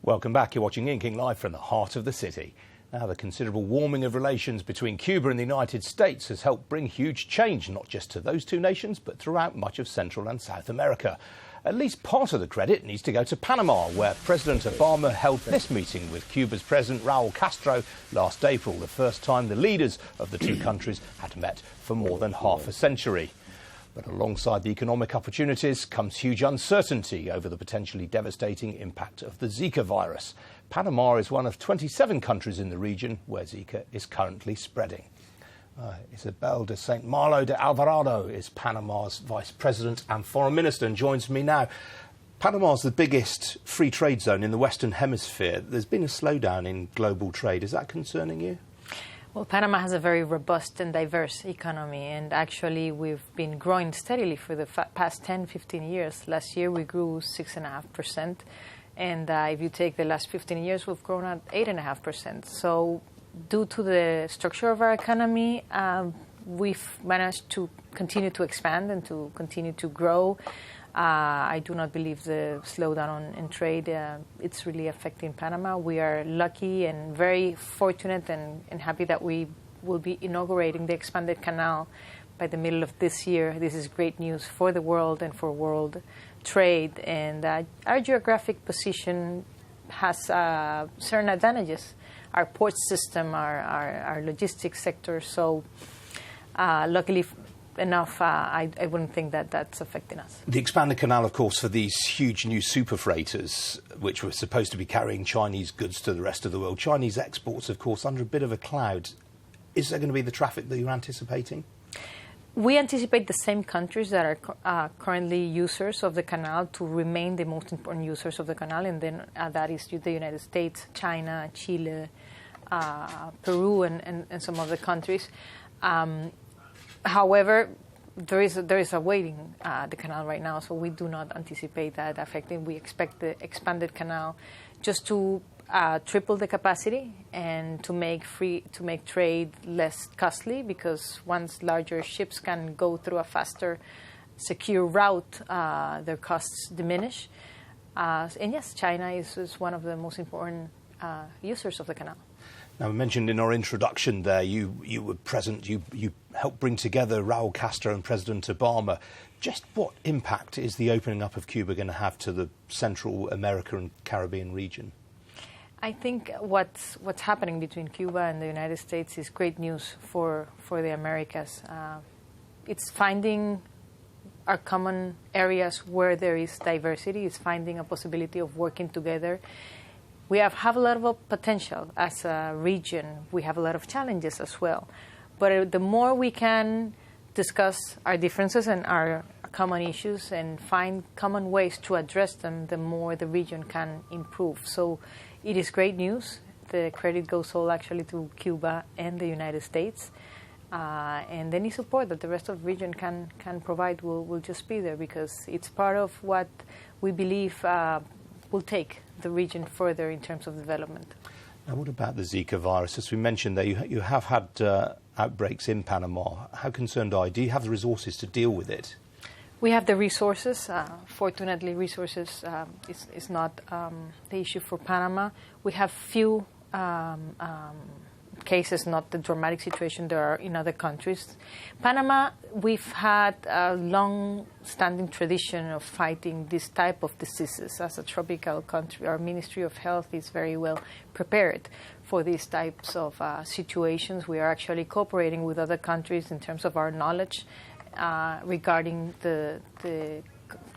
Welcome back. You're watching Inking live from the heart of the city. Now, the considerable warming of relations between Cuba and the United States has helped bring huge change, not just to those two nations, but throughout much of Central and South America. At least part of the credit needs to go to Panama, where President Obama held this meeting with Cuba's President Raoul Castro last April, the first time the leaders of the two countries had met for more than half a century. But alongside the economic opportunities comes huge uncertainty over the potentially devastating impact of the Zika virus. Panama is one of 27 countries in the region where Zika is currently spreading. Isabel de Malo de Alvarado is Panama's Vice President and Foreign Minister and joins me now. Panama is the biggest free trade zone in the Western Hemisphere. There's been a slowdown in global trade. Is that concerning you? Well, Panama has a very robust and diverse economy, and actually we've been growing steadily for the past 10, 15 years. Last year we grew 6.5%, and if you take the last 15 years, we've grown at 8.5%. So due to the structure of our economy, we've managed to continue to expand and to continue to grow. I do not believe the slowdown in trade, it's really affecting Panama. We are lucky and very fortunate and happy that we will be inaugurating the expanded canal by the middle of this year. This is great news for the world and for world trade. And our geographic position has certain advantages. Our port system, our logistics sector. So luckily enough, I wouldn't think that that's affecting us. The expanded canal, of course, for these huge new super freighters, which were supposed to be carrying Chinese goods to the rest of the world. Chinese exports, of course, under a bit of a cloud. Is there going to be the traffic that you're anticipating? We anticipate the same countries that are currently users of the canal to remain the most important users of the canal, and then that is the United States, China, Chile, Peru, and some other countries. However, there is a waiting the canal right now, so we do not anticipate that affecting. We expect the expanded canal just to triple the capacity and to make trade less costly, because once larger ships can go through a faster, secure route, their costs diminish. And yes, China is one of the most important users of the canal. Now, we mentioned in our introduction there, you were present, you helped bring together Raoul Castro and President Obama. Just what impact is the opening up of Cuba going to have to the Central America and Caribbean region? I think what's happening between Cuba and the United States is great news for the Americas. It's finding our common areas where there is diversity. It's finding a possibility of working together. We have a lot of potential as a region. We have a lot of challenges as well. But the more we can discuss our differences and our common issues and find common ways to address them, the more the region can improve. So it is great news. The credit goes all actually to Cuba and the United States. And any support that the rest of the region can provide will just be there, because it's part of what we believe will take the region further in terms of development. Now, what about the Zika virus? As we mentioned there, you have had outbreaks in Panama. How concerned are you? Do you have the resources to deal with it? We have the resources. Fortunately, resources is not the issue for Panama. We have few cases, not the dramatic situation there are in other countries. Panama, we've had a long-standing tradition of fighting this type of diseases. As a tropical country, our Ministry of Health is very well prepared for these types of situations. We are actually cooperating with other countries in terms of our knowledge regarding the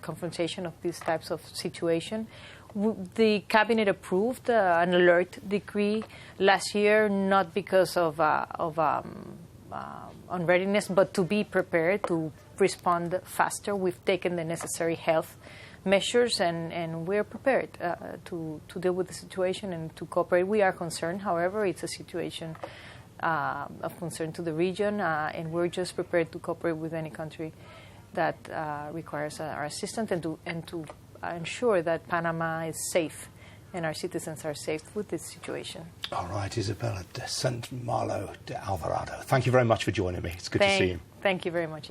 confrontation of these types of situation. The cabinet approved an alert decree last year, not because of unreadiness, but to be prepared to respond faster. We've taken the necessary health measures, and we're prepared to deal with the situation and to cooperate. We are concerned, however, it's a situation of concern to the region, and we're just prepared to cooperate with any country that requires our assistance and to ensure that Panama is safe and our citizens are safe with this situation. All right, Isabel de Malo de Alvarado. Thank you very much for joining me. It's good to see you. Thank you very much, Ian.